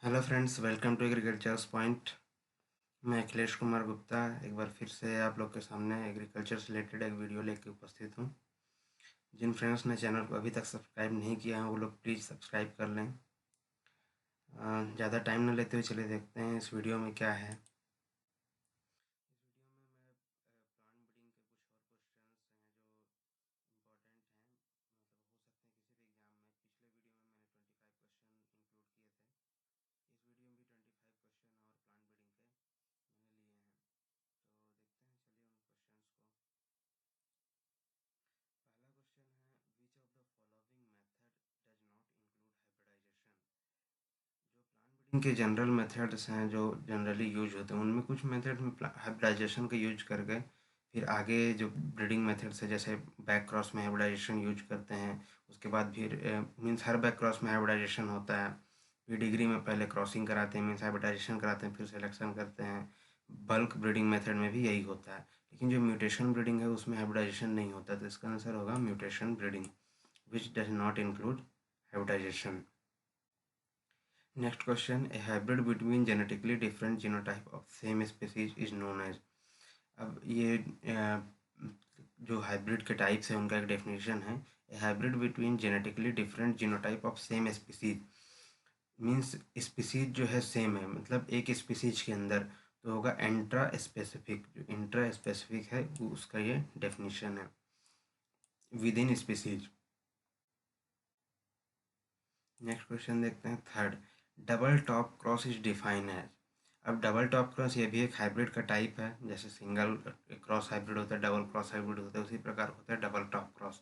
Hello friends, welcome to agricultures point. मैं अखिलेश कुमार गुप्ता एक बार फिर से आप लोग के सामने एग्रीकल्चर से रिलेटेड एक वीडियो लेके उपस्थित हूँ। जिन फ्रेंड्स ने चैनल को अभी तक सब्सक्राइब नहीं किया है वो लोग प्लीज़ सब्सक्राइब कर लें। ज़्यादा टाइम न लेते हुए चले देखते हैं इस वीडियो में क्या है। इस वीडियो में मैं प्लांट ब्रीडिंग के कुछ और क्वेश्चंस हैं जो इम्पोर्टेंट हैं, मतलब हो सकते हैं किसी भी एग्ज़ाम में। पिछले वीडियो में मैंने 25 क्वेश्चन इंक्लूड किए थे। इस वीडियो में भी 25 क्वेश्चन और प्लांट ब्रीडिंग के मैंने लिए हैं। तो देखते हैं, चलिए उन क्वेश्चंस को। पहला क्वेश्चन है, which of the following method does not include hybridization. जो प्लांट ब्रीडिंग के जनरल मेथड्स हैं जो जनरली यूज होते हैं उनमें कुछ मेथड में हाइब्रिडाइजेशन का यूज करके फिर आगे जो ब्रीडिंग मेथड्स है जैसे बैक क्रॉस में हाइब्रिडाइजेशन यूज करते हैं। उसके बाद फिर मीन्स हर बैक क्रॉस में हाइब्रिडाइजेशन होता है। फिर डिग्री में पहले क्रॉसिंग कराते हैं, मीन्स हाइब्रिडाइजेशन कराते हैं, फिर सिलेक्शन करते हैं। बल्क ब्रीडिंग मेथड में भी यही होता है, लेकिन जो म्यूटेशन ब्रीडिंग है उसमें हाइब्रिडाइजेशन नहीं होता। तो इसका आंसर होगा mutation breeding, which does not include hybridization. Next question, a hybrid between genetically different genotype of same species is known as. अब ये जो हाइब्रिड के टाइप्स हैं उनका एक डेफिनेशन है। A hybrid between genetically different genotype of same species means species जो है सेम है, मतलब एक स्पीसीज के अंदर, तो होगा इंट्रा स्पेसिफिक। जो इंट्रा स्पेसिफिक है वो उसका ये डेफिनेशन है, within species. Next question देखते हैं, third, double top cross is define as. अब डबल टॉप क्रॉस ये भी एक हाइब्रिड का टाइप है। जैसे सिंगल क्रॉस हाइब्रिड होता है, डबल क्रॉस हाइब्रिड होता है, उसी प्रकार होता है डबल टॉप क्रॉस।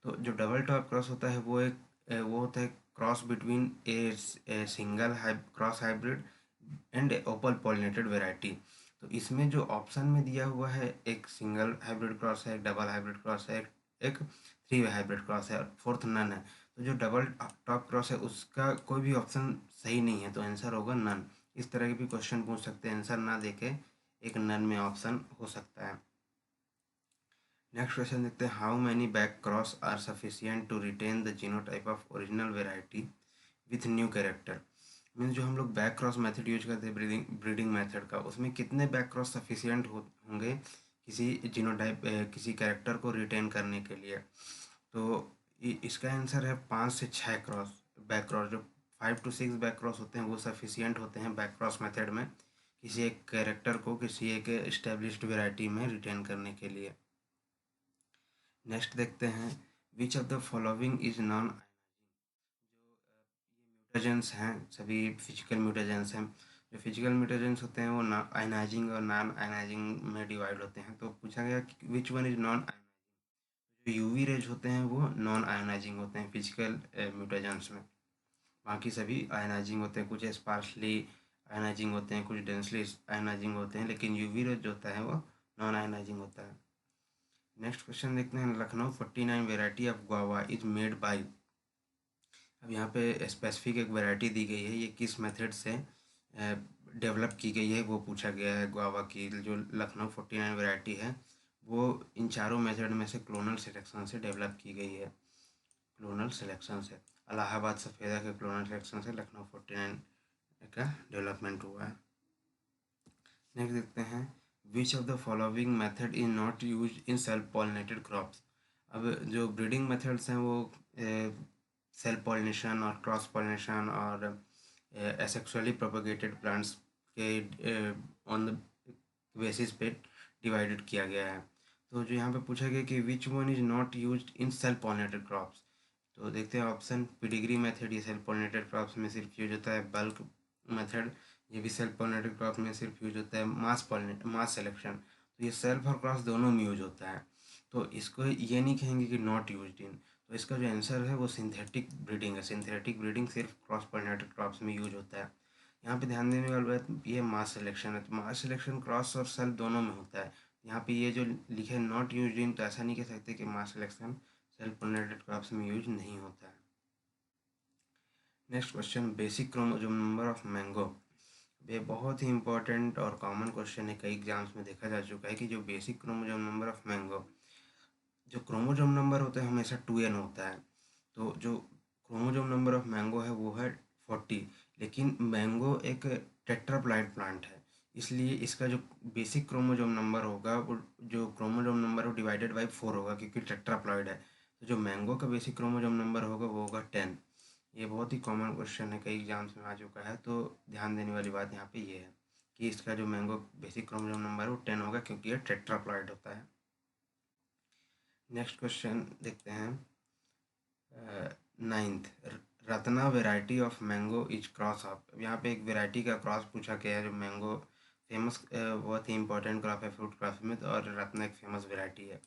तो जो डबल टॉप क्रॉस होता है वो होता है cross between a single cross hybrid and open pollinated variety. तो इसमें जो ऑप्शन में दिया हुआ है, एक सिंगल हाइब्रिड क्रॉस है, एक डबल हाइब्रिड क्रॉस है, एक थ्री वे हाइब्रिड क्रॉस है और फोर्थ नन है। तो जो डबल टॉप क्रॉस है उसका कोई भी ऑप्शन सही नहीं है, तो आंसर होगा नन। इस तरह के भी क्वेश्चन पूछ सकते हैं, आंसर ना देके एक नन में ऑप्शन हो सकता है। नेक्स्ट क्वेश्चन देखते हैं, how many back cross are sufficient to retain the genotype of original variety with new character. Means जो हम लोग बैक क्रॉस मेथड यूज करते हैं ब्रीडिंग मेथड का, उसमें कितने बैक क्रॉस सफिशियंट होंगे किसी जीनोटाइप किसी कैरेक्टर को रिटेन करने के लिए। तो इसका आंसर है 5 से 6 क्रॉस बैक क्रॉस। जो 5 to 6 बैक क्रॉस होते हैं वो सफिशियंट होते हैं बैक क्रॉस मेथड में किसी एक कैरेक्टर को किसी एक एस्टेब्लिश्ड वेराइटी में रिटेन करने के लिए। नेक्स्ट देखते हैं, विच of the following is non ionising. जो ये म्यूटेजेंस हैं सभी फिजिकल म्यूटेजेंस हैं। जो फिजिकल म्यूटेजेंस होते हैं वो आयनाइजिंग और नॉन आयनाइजिंग में डिवाइड होते हैं। तो पूछा गया कि which one is non ionising. जो यूवी रेज होते हैं वो नॉन आयनाइजिंग होते हैं फिजिकल म्यूटेजेंस में। बाकी सभी आयनाइजिंग होते हैं, कुछ स्पार्सली आयनाइजिंग होते हैं, कुछ डेंसली आयनाइजिंग होते हैं, लेकिन यूवी रेज जो होता है वो नॉन आयनाइजिंग होता है। नेक्स्ट क्वेश्चन देखते हैं, Lucknow 49 variety of guava is made by. अब यहाँ पे स्पेसिफिक एक वैरायटी दी गई है, ये किस मेथड से डेवलप की गई है वो पूछा गया है। गुआवा की जो लखनऊ 49 वैरायटी है वो इन चारों मेथड में से क्लोनल सिलेक्शन से डेवलप की गई है। क्लोनल सिलेक्शन से, इलाहाबाद सफ़ेदा के क्लोनल सिलेक्शन से लखनऊ 49 का डेवलपमेंट हुआ है। नेक्स्ट देखते हैं, विच of the following method is not use in self pollinated crops. अब जो ब्रीडिंग मेथड्स हैं वो सेल्फ पॉलिनेशन और क्रॉस पॉलिनेशन और एसेक्सुअली प्रोपेगेटेड प्लांट्स के ऑन द बेसिस पे डिवाइडेड किया गया है। तो जो यहाँ पे पूछा गया कि which one is not used in self pollinated crops, तो देखते हैं ऑप्शन। पिडिग्री मेथड ये सेल्फ पॉलिनेटेड क्रॉप्स में सिर्फ यूज होता है। बल्क मेथड ये भी सेल्फ पॉलिनेटेड क्रॉप में सिर्फ यूज होता है। मास सेलेक्शन, तो ये सेल्फ और क्रॉस दोनों में यूज होता है। तो इसको ये नहीं कहेंगे कि नॉट यूज्ड इन। तो इसका जो आंसर है वो सिंथेटिक ब्रीडिंग है। सिंथेटिक ब्रीडिंग सिर्फ क्रॉस पॉलिनेटेड क्रॉप्स में यूज होता है। यहाँ पे ध्यान देने वाली बात, ये मास सिलेक्शन है, तो मास सिलेक्शन क्रॉस और सेल्फ दोनों में होता है। यहाँ पे ये जो लिखे नॉट यूज्ड इन, तो ऐसा नहीं कह सकते कि मास सिलेक्शन सेल्फ पॉलिनेटेड क्रॉप्स में यूज नहीं होता है। Next question, basic chromosome number of mango. ये बहुत ही इंपॉर्टेंट और कॉमन क्वेश्चन है, कई एग्जाम्स में देखा जा चुका है कि जो basic chromosome number of mango, जो क्रोमोसोम नंबर होता है हमेशा 2n होता है। तो जो क्रोमोसोम नंबर ऑफ मैंगो है वो है 40। लेकिन मैंगो एक टेट्राप्लॉइड प्लांट है, इसलिए इसका जो बेसिक क्रोमोसोम नंबर होगा वो जो क्रोमोसोम नंबर वो डिवाइडेड बाई 4 होगा क्योंकि टेट्राप्लॉइड है। तो जो मैंगो का बेसिक क्रोमोसोम नंबर होगा वो होगा 10। ये बहुत ही कॉमन क्वेश्चन है, कई एग्जाम्स में आ चुका है, तो ध्यान देने वाली बात यहाँ पे ये है कि इसका जो मैंगो बेसिक क्रोमोसोम नंबर है वो 10 होगा क्योंकि ये टेट्राप्लॉइड होता है। नेक्स्ट क्वेश्चन देखते हैं। Ninth, Ratna variety of mango is cross of. यहाँ पे एक वेराइटी का क्रॉस पूछा गया है। जो मैंगो फेमस बहुत ही इंपॉर्टेंट क्रॉप है फ्रूट क्रॉप में, तो और रत्ना एक फेमस वेराइटी है,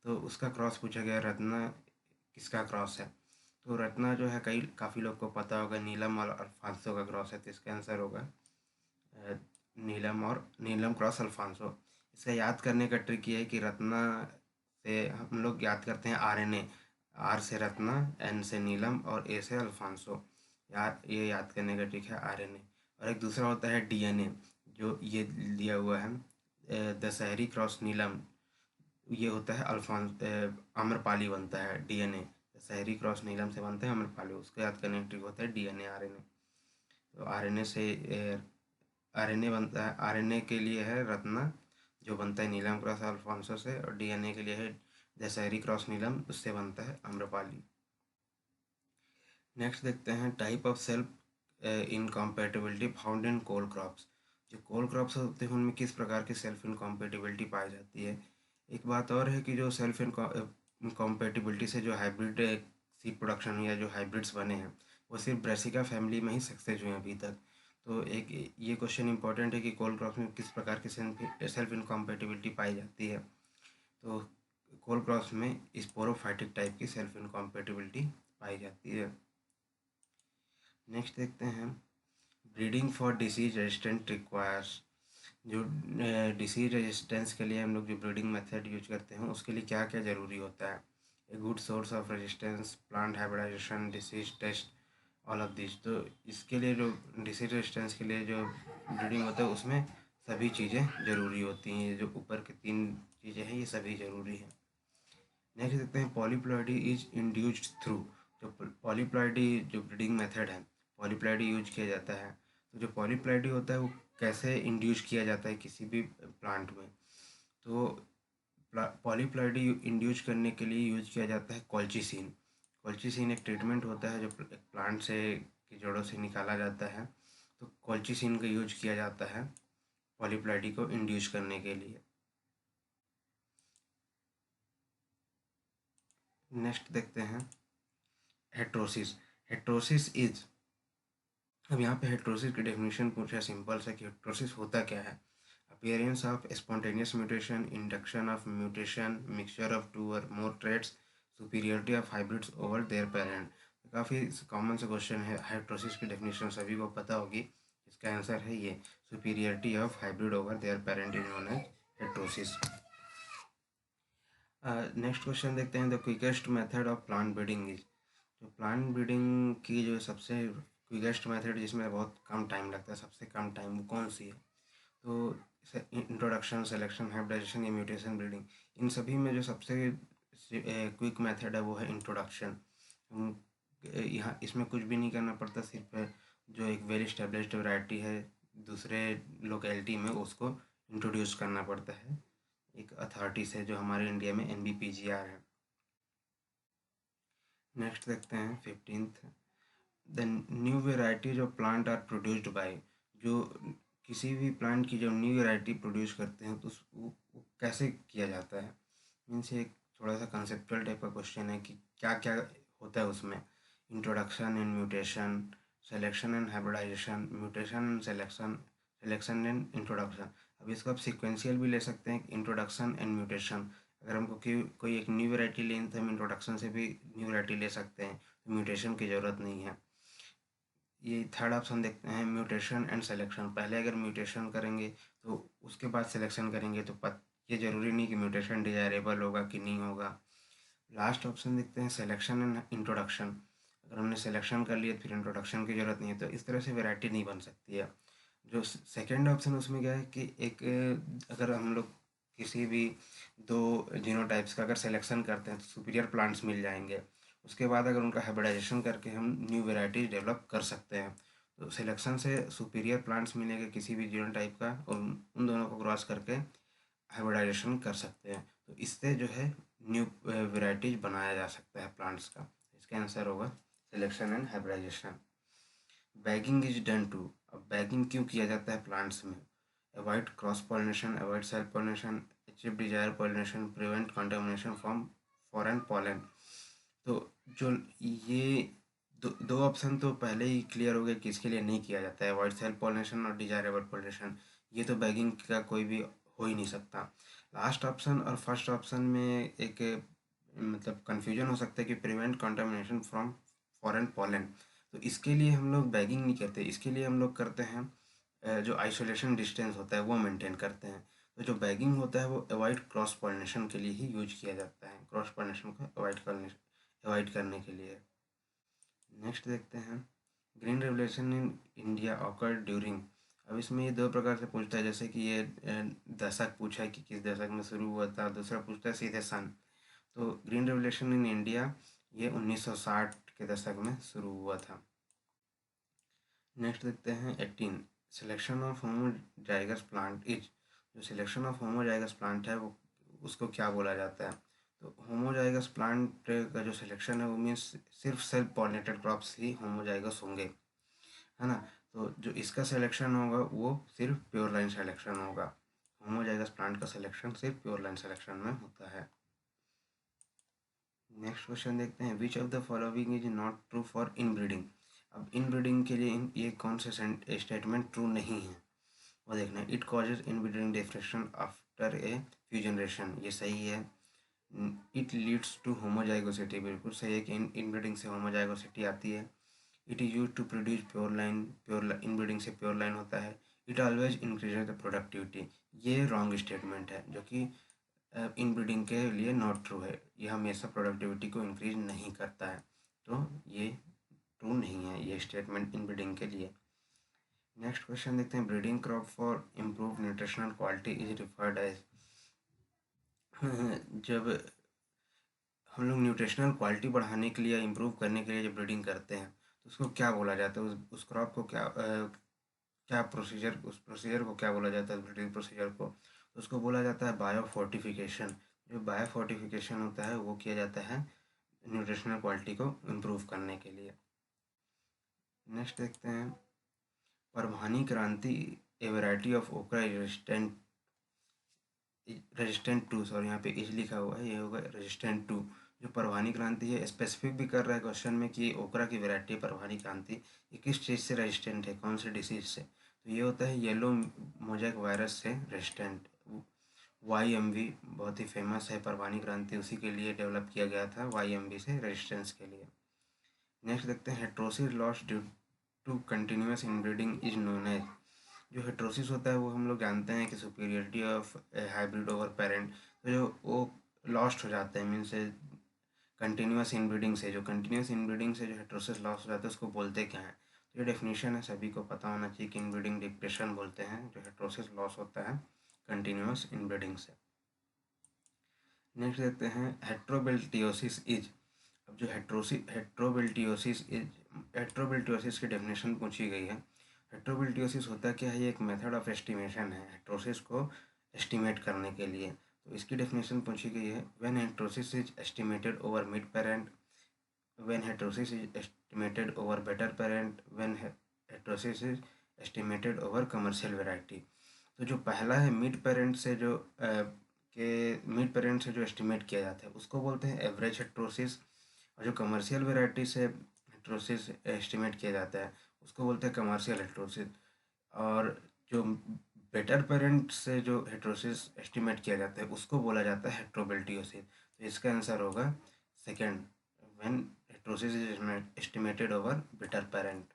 तो उसका क्रॉस पूछा गया है। रत्ना किसका क्रॉस है? तो रत्ना जो है काफ़ी लोग को पता होगा, नीलम और अल्फांसो का क्रॉस है, तो इसका आंसर होगा नीलम क्रॉस अल्फांसो। इसका याद करने का ट्रिक ये है कि रत्ना से हम लोग याद करते हैं आरएनए, आर से रत्ना, एन से नीलम और ए से अल्फांसो। ये याद करने का ट्रिक है आरएनए। और एक दूसरा होता है डीएनए, जो ये दिया हुआ है दशहरी क्रॉस नीलम, ये होता है आम्रपाली बनता है डीएनए। दशहरी क्रॉस नीलम से बनता है आम्रपाली, उसको याद करने का ट्रिक होता है डीएनए आरएनए। तो आरएनए से आरएनए बनता है, आरएनए के लिए है रत्ना जो बनता है नीलम क्रॉस अल्फांसो से, और डीएनए के लिए है दशहरी क्रॉस नीलम, उससे बनता है आम्रपाली। नेक्स्ट देखते हैं type of self incompatibility found in cole crops. जो कोल क्रॉप्स होते हैं उनमें किस प्रकार की सेल्फ इनकॉम्पेटिबिलिटी पाई जाती है। एक बात और है कि जो सेल्फ इनकॉम्पेटिबिलिटी से जो हाइब्रिड सीड प्रोडक्शन या जो हाइब्रिड्स बने हैं वो सिर्फ ब्रेसिका फैमिली में ही सक्सेस हुए हैं अभी तक। तो एक ये क्वेश्चन इंपॉर्टेंट है कि कोल क्रॉप्स में किस प्रकार की सेल्फ इनकॉम्पेटिबिलिटी पाई जाती है। तो कोल क्रॉप्स में स्पोरोफाइटिक टाइप की सेल्फ इनकॉम्पेटिबिलिटी पाई जाती है। नेक्स्ट देखते हैं breeding for disease resistant requires. जो डिसीज रेजिस्टेंस के लिए हम लोग जो ब्रीडिंग मेथड यूज करते हैं उसके लिए क्या क्या ज़रूरी होता है। A good source of resistance, plant hybridization, disease test, all of this. तो इसके लिए जो डिसीज रेजिस्टेंस के लिए जो ब्रीडिंग होता है उसमें सभी चीज़ें ज़रूरी होती हैं। ये जो ऊपर की 3 चीज़ें हैं ये सभी ज़रूरी हैं। नेक्स्ट देखते हैं पॉलीप्लॉइडी इज इंड्यूस्ड थ्रू। जो पॉलीप्लॉइडी जो ब्रीडिंग मेथड है, पॉलीप्लॉइडी यूज किया जाता है। तो जो पॉलीप्लॉइडी होता है वो कैसे इंड्यूस किया जाता है किसी भी प्लांट में। तो पॉलीप्लॉइडी इंड्यूस करने के लिए यूज किया जाता है कॉल्चिसिन। कॉल्चिसिन एक ट्रीटमेंट होता है जो एक प्लांट से की जड़ों से निकाला जाता है। तो कॉल्चिसिन का यूज किया जाता है पॉलीप्लॉइडी को इंड्यूस करने के लिए। नेक्स्ट देखते हैं हेट्रोसिस। हेट्रोसिस इज, अब यहाँ पे हेट्रोसिस की डेफिनेशन पूछा है, सिंपल सा कि हेट्रोसिस होता क्या है। Appearance of spontaneous mutation, induction of mutation, mixture of two or more traits, superiority of hybrids over their parent. काफ़ी कॉमन सा क्वेश्चन है। हेट्रोसिस की डेफिनेशन सभी को पता होगी, इसका आंसर है ये superiority of hybrid over their parent is known as heterosis. Next question देखते हैं the quickest method of plant breeding is. जो प्लांट ब्रीडिंग की जो सबसे क्विकेस्ट मेथड जिसमें बहुत कम टाइम लगता है, सबसे कम टाइम, वो कौन सी है? तो इंट्रोडक्शन, सिलेक्शन, हाइब्रिडाइजेशन या म्यूटेशन ब्रीडिंग, इन सभी में जो सबसे क्विक मेथड है वो है इंट्रोडक्शन। यहाँ इसमें कुछ भी नहीं करना पड़ता, सिर्फ जो एक वेल इस्टेब्लिश्ड वैरायटी है दूसरे लोकेलिटी में उसको इंट्रोड्यूस करना पड़ता है एक अथॉरिटी से, जो हमारे इंडिया में NBPGR है। नेक्स्ट देखते हैं 15th, the new varieties of plant are produced by. जो किसी भी प्लांट की जो न्यू वेराइटी प्रोड्यूस करते हैं तो वो कैसे किया जाता है। मीन्स एक थोड़ा सा कंसेप्चुअल टाइप का क्वेश्चन है कि क्या क्या होता है उसमें। Introduction and mutation, selection and hybridization, mutation and selection, selection and introduction. अब इसको आप सिक्वेंशियल भी ले सकते हैं, इंट्रोडक्शन एंड म्यूटेशन। अगर हमको कोई एक न्यू वैरायटी लेनी तो हम इंट्रोडक्शन से भी न्यू वैरायटी ले सकते हैं, तो म्यूटेशन की ज़रूरत नहीं है। ये थर्ड ऑप्शन देखते हैं म्यूटेशन एंड सिलेक्शन। पहले अगर म्यूटेशन करेंगे तो उसके बाद सिलेक्शन करेंगे तो ये ज़रूरी नहीं कि म्यूटेशन डिजायरेबल होगा कि नहीं होगा। लास्ट ऑप्शन देखते हैं सिलेक्शन एंड इंट्रोडक्शन। अगर हमने सिलेक्शन कर लिया तो फिर इंट्रोडक्शन की ज़रूरत नहीं है, तो इस तरह से वैरायटी नहीं बन सकती है। जो सेकेंड ऑप्शन उसमें क्या है कि एक अगर हम लोग किसी भी 2 जीनोटाइप्स का अगर सिलेक्शन करते हैं तो सुपीरियर प्लांट्स मिल जाएंगे। उसके बाद अगर उनका हाइब्रिडाइजेशन करके हम न्यू वेराइटीज डेवलप कर सकते हैं। तो सिलेक्शन से सुपीरियर प्लांट्स मिलेंगे किसी भी जीनोटाइप का, और उन दोनों को क्रॉस करके हाइब्रिडाइजेशन कर सकते हैं। तो इससे जो है न्यू वेराइटीज बनाया जा सकता है प्लांट्स का। इसका आंसर होगा selection and hybridization. Bagging is done to, अब बैगिंग क्यों किया जाता है प्लांट्स में? Avoid cross pollination, avoid self pollination, achieve desire pollination, prevent contamination from foreign pollen. तो जो ये दो ऑप्शन तो पहले ही क्लियर हो गए कि इसके लिए नहीं किया जाता है, अवॉइड सेल्फ पॉलिनेशन और डिजायरेबल पॉलिनेशन। ये तो बैगिंग का कोई भी हो ही नहीं सकता। लास्ट ऑप्शन और फर्स्ट ऑप्शन में एक मतलब कन्फ्यूजन हो सकता है कि prevent contamination from foreign pollen. तो इसके लिए हम लोग बैगिंग नहीं करते, इसके लिए हम लोग करते हैं जो आइसोलेशन डिस्टेंस होता है वो मेंटेन करते हैं। तो जो बैगिंग होता है वो अवॉइड क्रॉस पॉलिनेशन के लिए ही यूज किया जाता है, क्रॉस पॉलिनेशन को अवॉइड करने के लिए। नेक्स्ट देखते हैं, green revolution in India awkward during. अब इसमें ये दो प्रकार से पूछता है, जैसे कि ये दशक पूछा है कि किस दशक में शुरू हुआ था, दूसरा पूछता है सीधे सन। तो ग्रीन रेवोल्यूशन इन इंडिया ये 1960 के दशक में शुरू हुआ था। नेक्स्ट देखते हैं 18, selection of homozygous plant is. जो सिलेक्शन ऑफ होमोजाइगस प्लांट है वो उसको क्या बोला जाता है? तो होमोजाइगस प्लांट का जो सिलेक्शन है वो मीन्स सिर्फ सेल्फ पॉलिनेटेड क्रॉप्स ही होमोजाइगस होंगे, है ना। तो जो इसका सिलेक्शन होगा वो सिर्फ प्योर लाइन सिलेक्शन होगा। होमोजाइगस प्लांट का सिलेक्शन सिर्फ प्योर लाइन सिलेक्शन में होता है। नेक्स्ट क्वेश्चन देखते हैं, विच of the following is not true for inbreeding. अब इनब्रीडिंग के लिए ये कौन से स्टेटमेंट ट्रू नहीं है वो देखना है। It causes inbreeding diffraction after a few generation, ये सही है। इट लीड्स टू होमोजाइगोसिटी, बिल्कुल सही है कि इनब्रीडिंग से होमोजाइगोसिटी आती है। It is use to produce pure line, pure inbreeding से प्योर लाइन होता है। It always increase the productivity, ये रॉन्ग स्टेटमेंट है जो कि इनब्रीडिंग के लिए नॉट ट्रू है। ये हमेशा प्रोडक्टिविटी को इंक्रीज नहीं करता है, तो ये ट्रू नहीं है ये स्टेटमेंट इनब्रीडिंग के लिए। नेक्स्ट क्वेश्चन देखते हैं, breeding crop for improve nutritional quality is referred as. जब हम लोग न्यूट्रिशनल क्वालिटी बढ़ाने के लिए, इम्प्रूव करने के लिए जब ब्रीडिंग करते हैं तो उसको क्या बोला जाता है? उस क्रॉप को क्या प्रोसीजर, उस प्रोसीजर को क्या बोला जाता है ब्रीडिंग प्रोसीजर को? तो उसको बोला जाता है बायो फोर्टिफिकेशन। जो बायो फोर्टिफिकेशन होता है वो किया जाता है न्यूट्रिशनल क्वालिटी को इम्प्रूव करने के लिए। नेक्स्ट देखते हैं, Parbhani Kranti a variety of okra resistant to, sorry यहाँ पे इज लिखा हुआ है, ये होगा रेजिस्टेंट टू। जो परभानी क्रांति है, स्पेसिफिक भी कर रहा है क्वेश्चन में कि ओकरा की वैरायटी परभानी क्रांति ये किस चीज़ से रेजिस्टेंट है, कौन से डिसीज से? तो ये होता है येलो मोजैक वायरस से रेजिस्टेंट। YMV बहुत ही फेमस है परभानी क्रांति, उसी के लिए डेवलप किया गया था, YMV से रेजिस्टेंस के लिए। नेक्स्ट देखते हैं, heterosis loss due to continuous inbreeding is known as. जो हेट्रोसिस होता है वो हम लोग जानते हैं कि superiority of hybrid over parent. तो जो वो लॉस्ट हो जाते हैं मीन्स कंटिन्यूस इनब्रीडिंग से, जो कंटिन्यूस इनब्रीडिंग से जो हेट्रोसिस लॉस हो जाता है उसको बोलते क्या है? तो ये डेफिनेशन है, सभी को पता होना चाहिए कि इनब्रीडिंग डिप्रेशन बोलते हैं जो हेट्रोसिस लॉस होता है कंटिन्यूस इनब्रीडिंग से। नेक्स्ट देखते हैं, हेट्रोबिल्टियोसिस इज। अब जो हेट्रोबिल्टियोसिस की डेफिनेशन पूछी गई है। हेट्रोबिल्टियोसिस होता क्या है? ये एक मेथड ऑफ एस्टिमेशन है हेट्रोसिस को एस्टिमेट करने के लिए। तो इसकी डेफिनेशन पूछी गई है, when heterosis is estimated over mid parent, when heterosis is estimated over better parent, when heterosis is estimated over commercial variety. तो जो पहला है मिड पेरेंट से जो जो एस्टिमेट किया जाता है उसको बोलते हैं एवरेज हेट्रोसिस, और जो कमर्शियल वेराइटी से हेट्रोसिस एस्टिमेट किया जाता है उसको बोलते हैं कमर्शियल हेट्रोसिस। और जो बेटर पेरेंट से जो हेट्रोसिस एस्टिमेट किया जाता है उसको बोला जाता है हेट्रोबिल्टियोसिस। तो इसका आंसर होगा second, when heterosis is estimated over better parent.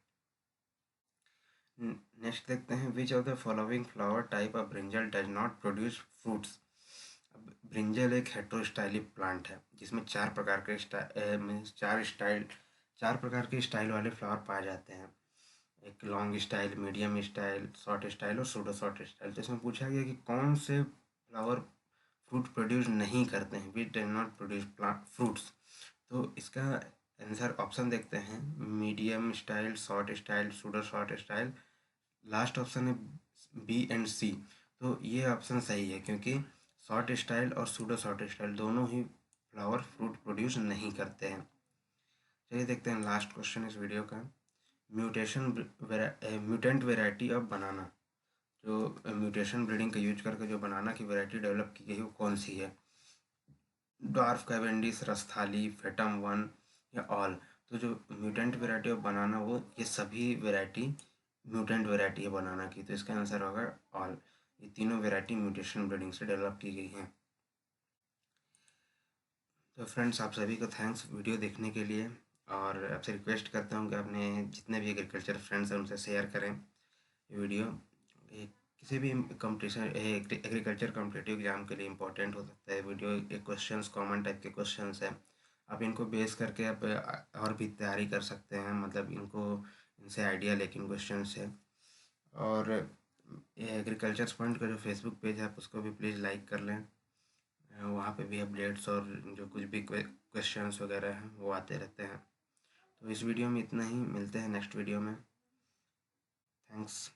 Next देखते हैं, विच of the following flower type of brinjal does not produce fruits. अब ब्रिंजल एक हेट्रोस्टाइलिक प्लांट है जिसमें चार प्रकार के चार प्रकार के स्टाइल वाले फ्लावर पाए जाते हैं। एक long style, medium style, short style और सूडो शॉर्ट स्टाइल। तो इसमें पूछा गया कि कौन से फ्लावर फ्रूट प्रोड्यूस नहीं करते हैं, विच डज नॉट प्रोड्यूस फ्रूट्स। तो इसका आंसर ऑप्शन देखते हैं, medium style, short style, pseudo short style. Last option है बी एंड सी। तो ये ऑप्शन सही है, क्योंकि शॉर्ट स्टाइल और सूडो शॉर्ट स्टाइल दोनों ही फ्लावर फ्रूट प्रोड्यूस नहीं करते हैं। चलिए देखते हैं लास्ट क्वेश्चन इस वीडियो का। म्यूटेंट वेराइटी ऑफ बनाना, जो म्यूटेशन ब्रीडिंग का यूज करके जो बनाना की वैरायटी डेवलप की गई वो कौन सी है? ड्वार्फ कैवेंडिश, रस्थाली, फेटम वन या ऑल? तो जो म्यूटेंट वेराइटी ऑफ बनाना, वो ये सभी वेराइटी म्यूटेंट वेराइटी है बनाना की, तो इसका आंसर होगा ऑल। ये तीनों वेराइटी म्यूटेशन ब्रीडिंग से डेवलप की गई हैं। तो फ्रेंड्स, आप सभी को थैंक्स वीडियो देखने के लिए, और आपसे रिक्वेस्ट करता हूँ कि अपने जितने भी एग्रीकल्चर फ्रेंड्स हैं उनसे शेयर करें ये वीडियो। ये किसी भी कंपटीशन एग्रीकल्चर कॉम्पिटिटिव एग्जाम के लिए इम्पोर्टेंट हो सकता है वीडियो। एक क्वेश्चंस कॉमन टाइप के क्वेश्चंस हैं, आप इनको बेस करके आप और भी तैयारी कर सकते हैं, मतलब इनको इनसे आइडिया लेकिन क्वेश्चन से। और ये एग्रीकल्चर पॉइंट का जो फेसबुक पेज है आप उसको भी प्लीज़ लाइक कर लें, वहाँ पे भी अपडेट्स और जो कुछ भी क्वेश्चंस वगैरह हैं वो आते रहते हैं। तो इस वीडियो में इतना ही, मिलते हैं नेक्स्ट वीडियो में। थैंक्स।